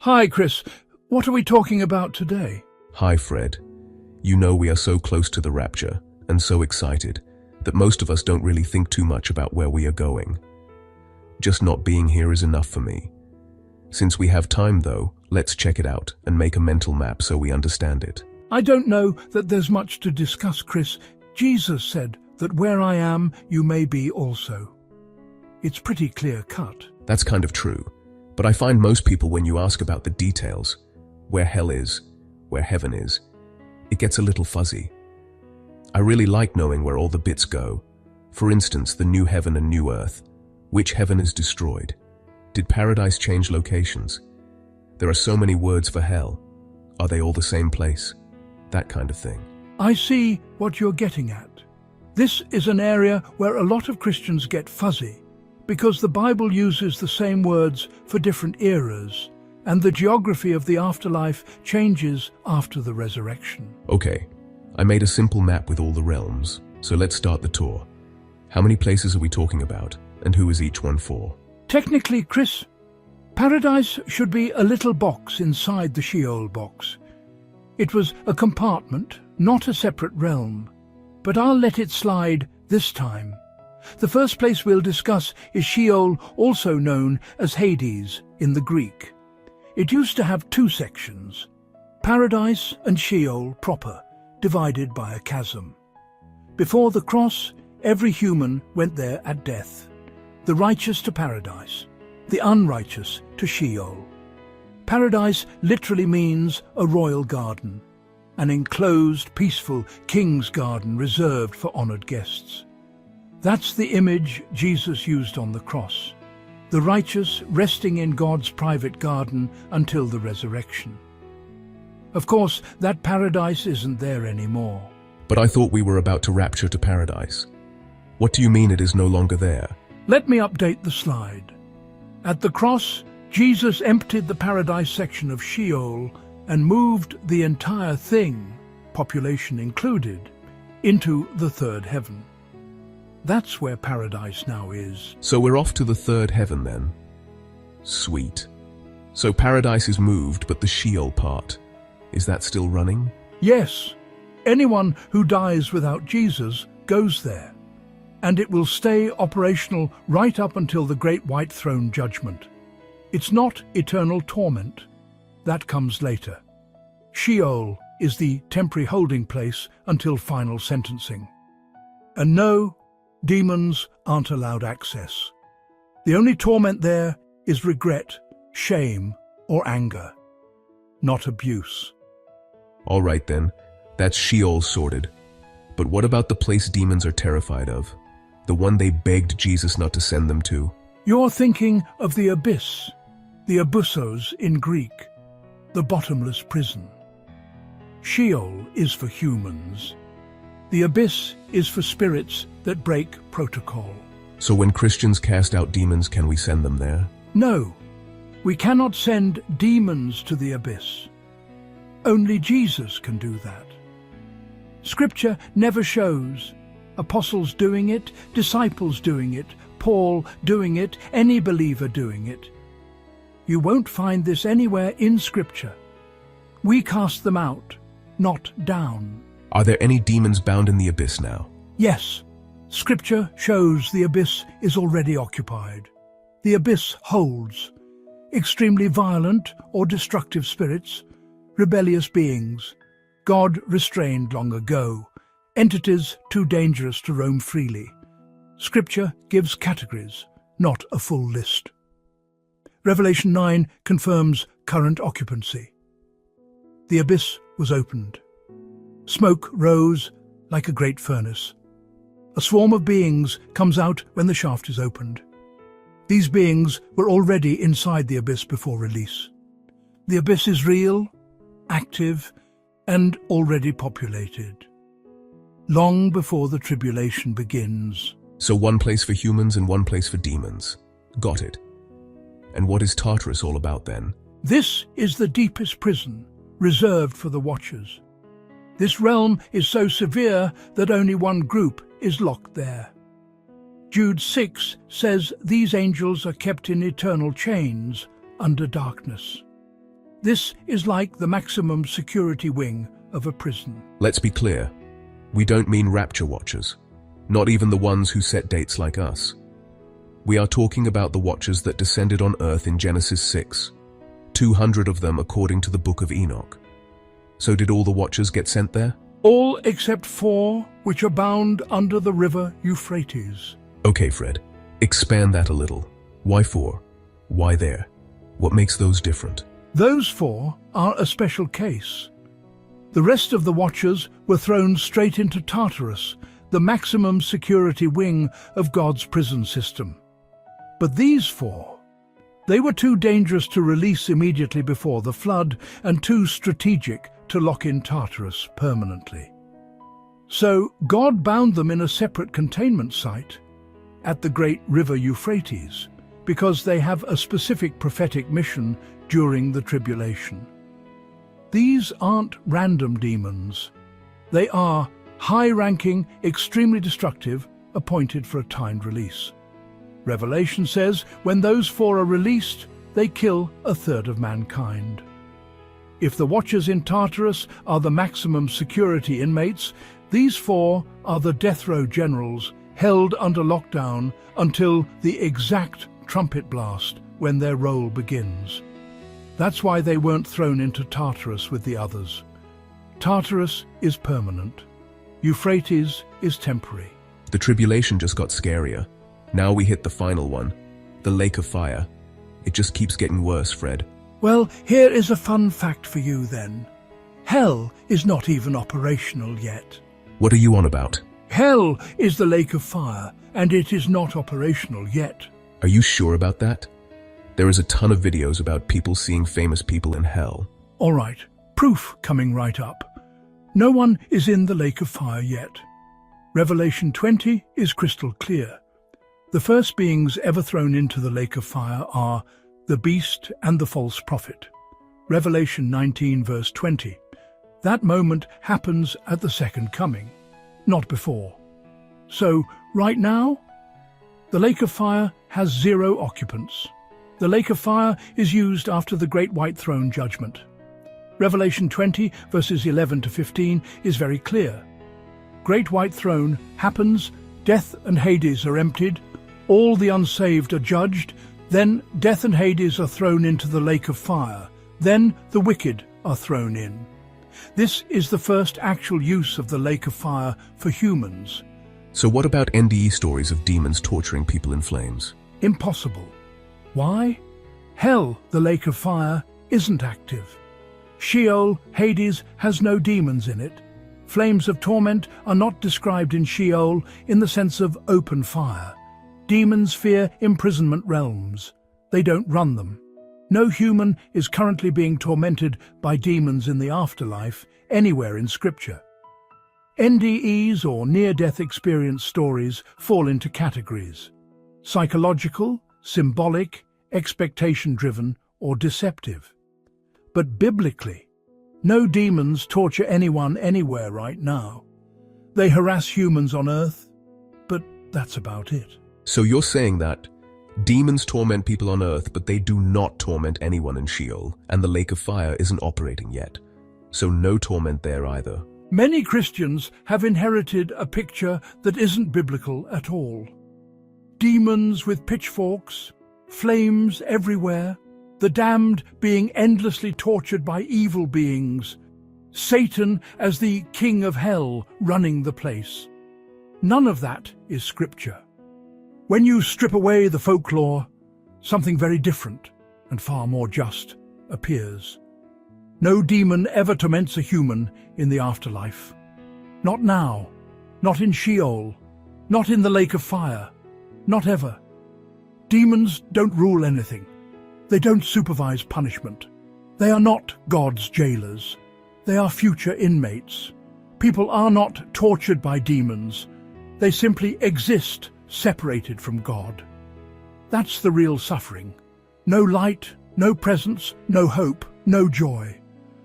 Hi, Chris. What are we talking about today? Hi, Fred. You know we are so close to the rapture and so excited that most of us don't really think too much about where we are going. Just not being here is enough for me. Since we have time, though, let's check it out and make a mental map so we understand it. I don't know that there's much to discuss, Chris. Jesus said that where I am, you may be also. It's pretty clear-cut. That's kind of true. But I find most people, when you ask about the details, where hell is, where heaven is, it gets a little fuzzy. I really like knowing where all the bits go. For instance, the new heaven and new earth. Which heaven is destroyed? Did paradise change locations? There are so many words for hell. Are they all the same place? That kind of thing. I see what you're getting at. This is an area where a lot of Christians get fuzzy, because the Bible uses the same words for different eras, and the geography of the afterlife changes after the resurrection. Okay, I made a simple map with all the realms, so let's start the tour. How many places are we talking about, and who is each one for? Technically, Chris, paradise should be a little box inside the Sheol box. It was a compartment, not a separate realm, but I'll let it slide this time. The first place we'll discuss is Sheol, also known as Hades in the Greek. It used to have two sections, Paradise and Sheol proper, divided by a chasm. Before the cross, every human went there at death, the righteous to paradise, the unrighteous to Sheol. Paradise literally means a royal garden, an enclosed, peaceful king's garden reserved for honored guests. That's the image Jesus used on the cross, the righteous resting in God's private garden until the resurrection. Of course, that paradise isn't there anymore. But I thought we were about to rapture to paradise. What do you mean it is no longer there? Let me update the slide. At the cross, Jesus emptied the paradise section of Sheol and moved the entire thing, population included, into the third heaven. That's where paradise now is. So we're off to the third heaven then? Sweet. So paradise is moved, but the Sheol part, is that still running? Yes. Anyone who dies without Jesus goes there, and it will stay operational right up until the Great White Throne Judgment. It's not eternal torment. That comes later. Sheol is the temporary holding place until final sentencing. And no, demons aren't allowed access. The only torment there is regret, shame, or anger, not abuse. All right then, that's Sheol sorted. But what about the place demons are terrified of? The one they begged Jesus not to send them to? You're thinking of the abyss, the abyssos in Greek, the bottomless prison. Sheol is for humans. The abyss is for spirits that break protocol. So when Christians cast out demons, can we send them there? No, we cannot send demons to the abyss. Only Jesus can do that. Scripture never shows apostles doing it, disciples doing it, Paul doing it, any believer doing it. You won't find this anywhere in Scripture. We cast them out, not down. Are there any demons bound in the abyss now? Yes. Scripture shows the abyss is already occupied. The abyss holds extremely violent or destructive spirits, rebellious beings, God restrained long ago, entities too dangerous to roam freely. Scripture gives categories, not a full list. Revelation 9 confirms current occupancy. The abyss was opened. Smoke rose like a great furnace. A swarm of beings comes out when the shaft is opened. These beings were already inside the abyss before release. The abyss is real, active, and already populated, long before the tribulation begins. So one place for humans and one place for demons. Got it. And what is Tartarus all about then? This is the deepest prison, reserved for the Watchers. This realm is so severe that only one group is locked there. Jude 6 says these angels are kept in eternal chains under darkness. This is like the maximum security wing of a prison. Let's be clear. We don't mean rapture watchers. Not even the ones who set dates like us. We are talking about the watchers that descended on earth in Genesis 6. 200 of them according to the book of Enoch. So did all the watchers get sent there? All except 4 which are bound under the river Euphrates. Okay, Fred. Expand that a little. Why 4? Why there? What makes those different? Those 4 are a special case. The rest of the watchers were thrown straight into Tartarus, the maximum security wing of God's prison system. But these 4, they were too dangerous to release immediately before the flood and too strategic to lock in Tartarus permanently. So God bound them in a separate containment site at the great river Euphrates, because they have a specific prophetic mission during the tribulation. These aren't random demons. They are high-ranking, extremely destructive, appointed for a timed release. Revelation says when those 4 are released, they kill a third of mankind. If the watchers in Tartarus are the maximum security inmates, these 4 are the death row generals held under lockdown until the exact trumpet blast when their role begins. That's why they weren't thrown into Tartarus with the others. Tartarus is permanent. Euphrates is temporary. The tribulation just got scarier. Now we hit the final one, the lake of fire. It just keeps getting worse, Fred. Well, here is a fun fact for you then. Hell is not even operational yet. What are you on about? Hell is the lake of fire, and it is not operational yet. Are you sure about that? There is a ton of videos about people seeing famous people in hell. All right, proof coming right up. No one is in the lake of fire yet. Revelation 20 is crystal clear. The first beings ever thrown into the lake of fire are the beast and the false prophet. Revelation 19 verse 20. That moment happens at the second coming, not before. So, right now, the lake of fire has 0 occupants. The lake of fire is used after the Great White Throne judgment. Revelation 20 verses 11 to 15 is very clear. Great White Throne happens, death and Hades are emptied, all the unsaved are judged, then death and Hades are thrown into the lake of fire, then the wicked are thrown in. This is the first actual use of the lake of fire for humans. So what about NDE stories of demons torturing people in flames? Impossible. Why? Hell, the lake of fire, isn't active. Sheol, Hades, has no demons in it. Flames of torment are not described in Sheol in the sense of open fire. Demons fear imprisonment realms. They don't run them. No human is currently being tormented by demons in the afterlife anywhere in Scripture. NDEs, or near-death experience stories, fall into categories: psychological, symbolic, expectation-driven, or deceptive. But biblically, no demons torture anyone anywhere right now. They harass humans on earth, but that's about it. So you're saying that demons torment people on earth, but they do not torment anyone in Sheol, and the lake of fire isn't operating yet. So no torment there either. Many Christians have inherited a picture that isn't biblical at all. Demons with pitchforks, flames everywhere, the damned being endlessly tortured by evil beings, Satan as the king of hell running the place. None of that is Scripture. When you strip away the folklore, something very different and far more just appears. No demon ever torments a human in the afterlife. Not now, not in Sheol, not in the lake of fire, not ever. Demons don't rule anything. They don't supervise punishment. They are not God's jailers. They are future inmates. People are not tortured by demons. They simply exist separated from God. That's the real suffering. No light, no presence, no hope, no joy.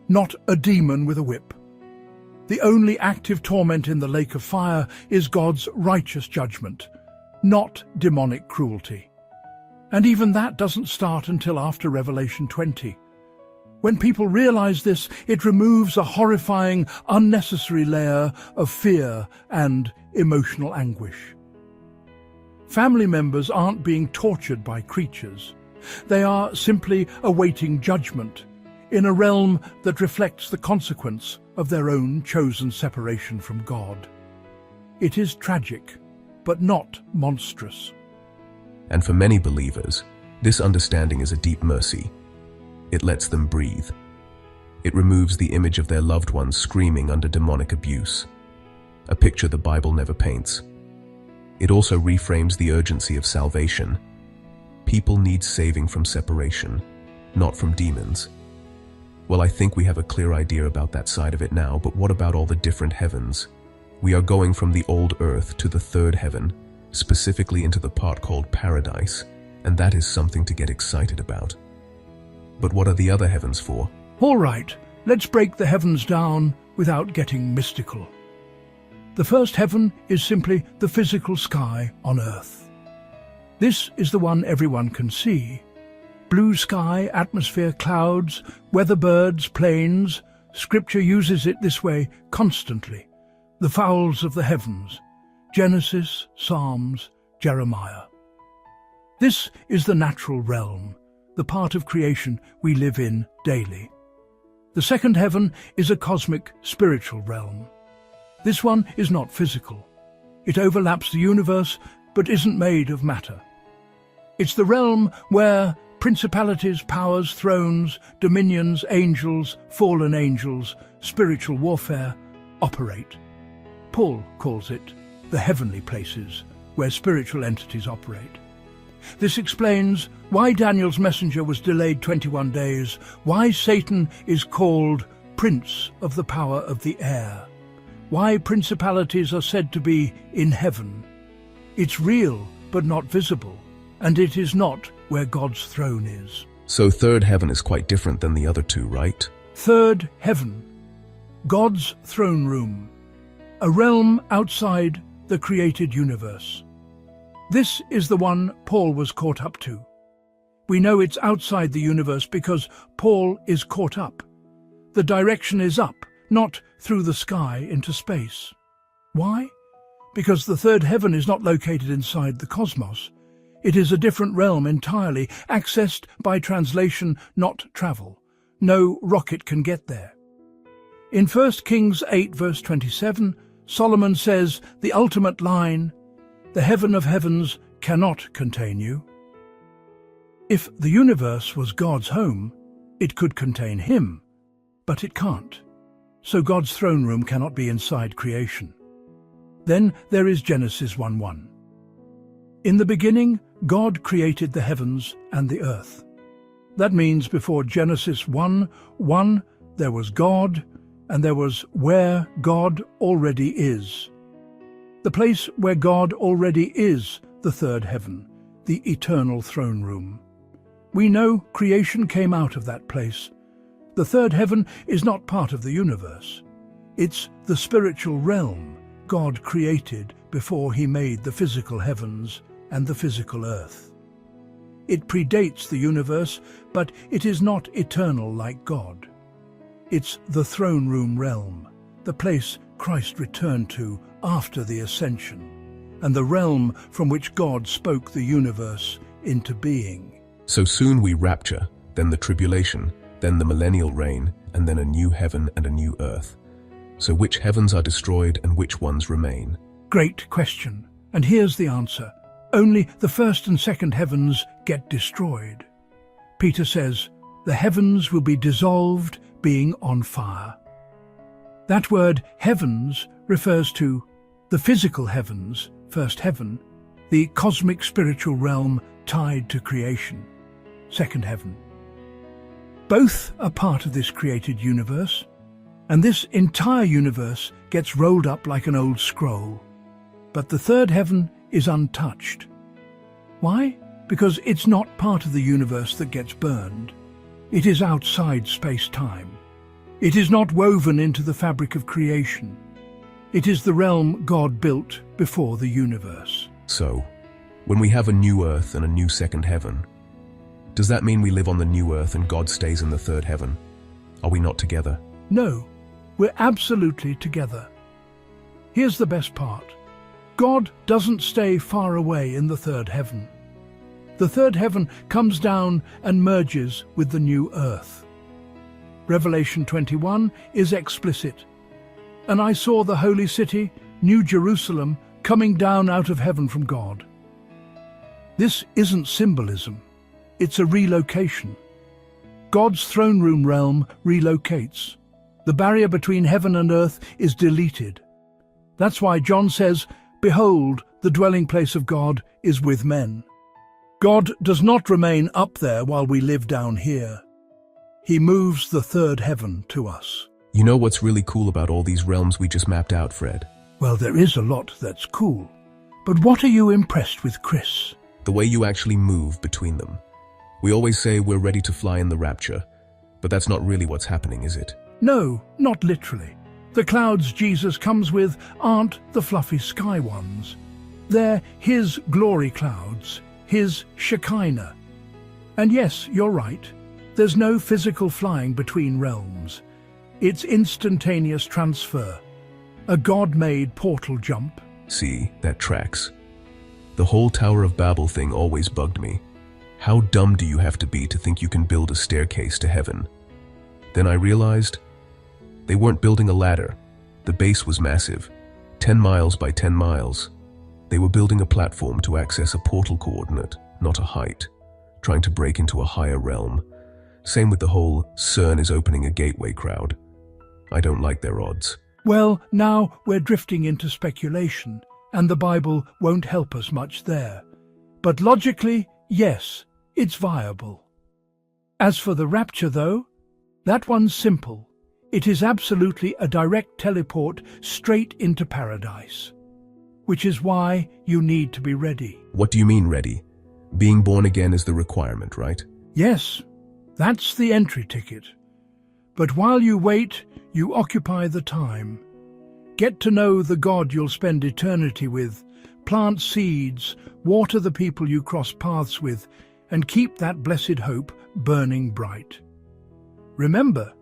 Not a demon with a whip. The only active torment in the lake of fire is God's righteous judgment, not demonic cruelty. And even that doesn't start until after Revelation 20. When people realize this, it removes a horrifying, unnecessary layer of fear and emotional anguish. Family members aren't being tortured by creatures. They are simply awaiting judgment in a realm that reflects the consequence of their own chosen separation from God. It is tragic, but not monstrous. And for many believers, this understanding is a deep mercy. It lets them breathe. It removes the image of their loved ones screaming under demonic abuse, a picture the Bible never paints. It also reframes the urgency of salvation. People need saving from separation, not from demons. Well, I think we have a clear idea about that side of it now, but what about all the different heavens? We are going from the old earth to the third heaven, specifically into the part called paradise, and that is something to get excited about. But what are the other heavens for? All right, let's break the heavens down without getting mystical. The first heaven is simply the physical sky on earth. This is the one everyone can see. Blue sky, atmosphere, clouds, weather birds, planes. Scripture uses it this way constantly. The fowls of the heavens. Genesis, Psalms, Jeremiah. This is the natural realm, the part of creation we live in daily. The second heaven is a cosmic, spiritual realm. This one is not physical. It overlaps the universe, but isn't made of matter. It's the realm where principalities, powers, thrones, dominions, angels, fallen angels, spiritual warfare operate. Paul calls it the heavenly places where spiritual entities operate. This explains why Daniel's messenger was delayed 21 days, why Satan is called Prince of the Power of the Air, why principalities are said to be in heaven. It's real, but not visible, and it is not where God's throne is. So third heaven is quite different than the other two, right? Third heaven, God's throne room, a realm outside the created universe. This is the one Paul was caught up to. We know it's outside the universe because Paul is caught up. The direction is up, not through the sky into space. Why? Because the third heaven is not located inside the cosmos. It is a different realm entirely, accessed by translation, not travel. No rocket can get there. In 1 Kings 8 verse 27, Solomon says the ultimate line, "The heaven of heavens cannot contain you." If the universe was God's home, it could contain him, but it can't. So God's throne room cannot be inside creation. Then there is Genesis 1:1. In the beginning, God created the heavens and the earth. That means before Genesis 1:1, there was God, and there was where God already is. The place where God already is, the third heaven, the eternal throne room. We know creation came out of that place. The third heaven is not part of the universe. It's the spiritual realm God created before he made the physical heavens and the physical earth. It predates the universe, but it is not eternal like God. It's the throne room realm, the place Christ returned to after the ascension, and the realm from which God spoke the universe into being. So soon we rapture, then the tribulation, then the millennial reign, and then a new heaven and a new earth. So which heavens are destroyed and which ones remain? Great question. And here's the answer. Only the first and second heavens get destroyed. Peter says, the heavens will be dissolved, being on fire. That word heavens refers to the physical heavens, first heaven, the cosmic spiritual realm tied to creation, second heaven. Both are part of this created universe, and this entire universe gets rolled up like an old scroll. But the third heaven is untouched. Why? Because it's not part of the universe that gets burned. It is outside space-time. It is not woven into the fabric of creation. It is the realm God built before the universe. So, when we have a new earth and a new second heaven, does that mean we live on the new earth and God stays in the third heaven? Are we not together? No, we're absolutely together. Here's the best part. God doesn't stay far away in the third heaven. The third heaven comes down and merges with the new earth. Revelation 21 is explicit. And I saw the holy city, New Jerusalem, coming down out of heaven from God. This isn't symbolism. It's a relocation. God's throne room realm relocates. The barrier between heaven and earth is deleted. That's why John says, "Behold, the dwelling place of God is with men." God does not remain up there while we live down here. He moves the third heaven to us. You know what's really cool about all these realms we just mapped out, Fred? Well, there is a lot that's cool. But what are you impressed with, Chris? The way you actually move between them. We always say we're ready to fly in the Rapture, but that's not really what's happening, is it? No, not literally. The clouds Jesus comes with aren't the fluffy sky ones. They're his glory clouds, his Shekinah. And yes, you're right. There's no physical flying between realms. It's instantaneous transfer. A God-made portal jump. See, that tracks. The whole Tower of Babel thing always bugged me. How dumb do you have to be to think you can build a staircase to heaven? Then I realized they weren't building a ladder. The base was massive, 10 miles by 10 miles. They were building a platform to access a portal coordinate, not a height, trying to break into a higher realm. Same with the whole CERN is opening a gateway crowd. I don't like their odds. Well, now we're drifting into speculation, and the Bible won't help us much there. But logically, yes, it's viable. As for the rapture, though, that one's simple. It is absolutely a direct teleport straight into paradise. Which is why you need to be ready. What do you mean ready? Being born again is the requirement, right? Yes, that's the entry ticket. But while you wait, you occupy the time. Get to know the God you'll spend eternity with, plant seeds, water the people you cross paths with, and keep that blessed hope burning bright. Remember,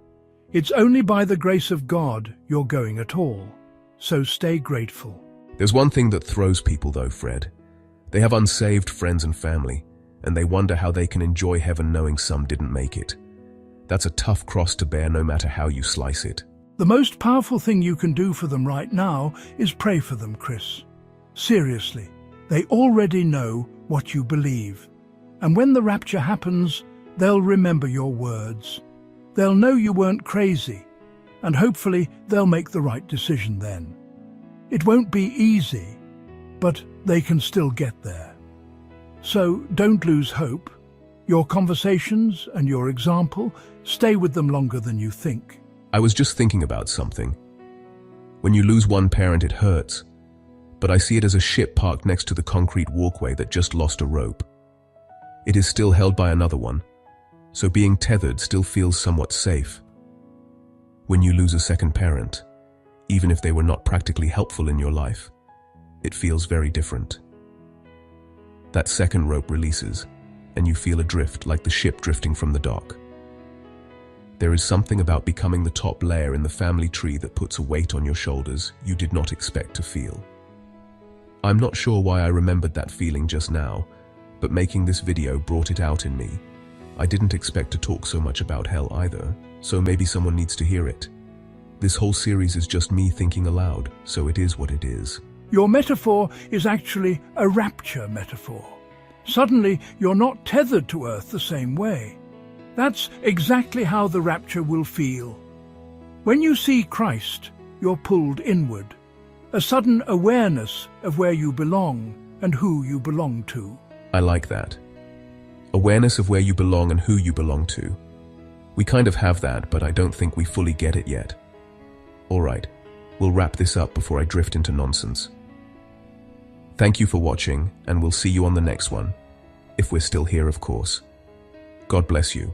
it's only by the grace of God you're going at all, so stay grateful. There's one thing that throws people though, Fred. They have unsaved friends and family, and they wonder how they can enjoy heaven knowing some didn't make it. That's a tough cross to bear no matter how you slice it. The most powerful thing you can do for them right now is pray for them, Chris. Seriously, they already know what you believe. And when the rapture happens, they'll remember your words. They'll know you weren't crazy, and hopefully they'll make the right decision then. It won't be easy, but they can still get there. So don't lose hope. Your conversations and your example, stay with them longer than you think. I was just thinking about something. When you lose one parent, it hurts, but I see it as a ship parked next to the concrete walkway that just lost a rope. It is still held by another one, so being tethered still feels somewhat safe. When you lose a second parent, even if they were not practically helpful in your life, it feels very different. That second rope releases, and you feel adrift like the ship drifting from the dock. There is something about becoming the top layer in the family tree that puts a weight on your shoulders you did not expect to feel. I'm not sure why I remembered that feeling just now, but making this video brought it out in me. I didn't expect to talk so much about hell either, so maybe someone needs to hear it. This whole series is just me thinking aloud, so it is what it is. Your metaphor is actually a rapture metaphor. Suddenly, you're not tethered to earth the same way. That's exactly how the rapture will feel. When you see Christ, you're pulled inward. A sudden awareness of where you belong and who you belong to. I like that. Awareness of where you belong and who you belong to. We kind of have that, but I don't think we fully get it yet. Alright, we'll wrap this up before I drift into nonsense. Thank you for watching, and we'll see you on the next one. If we're still here, of course. God bless you.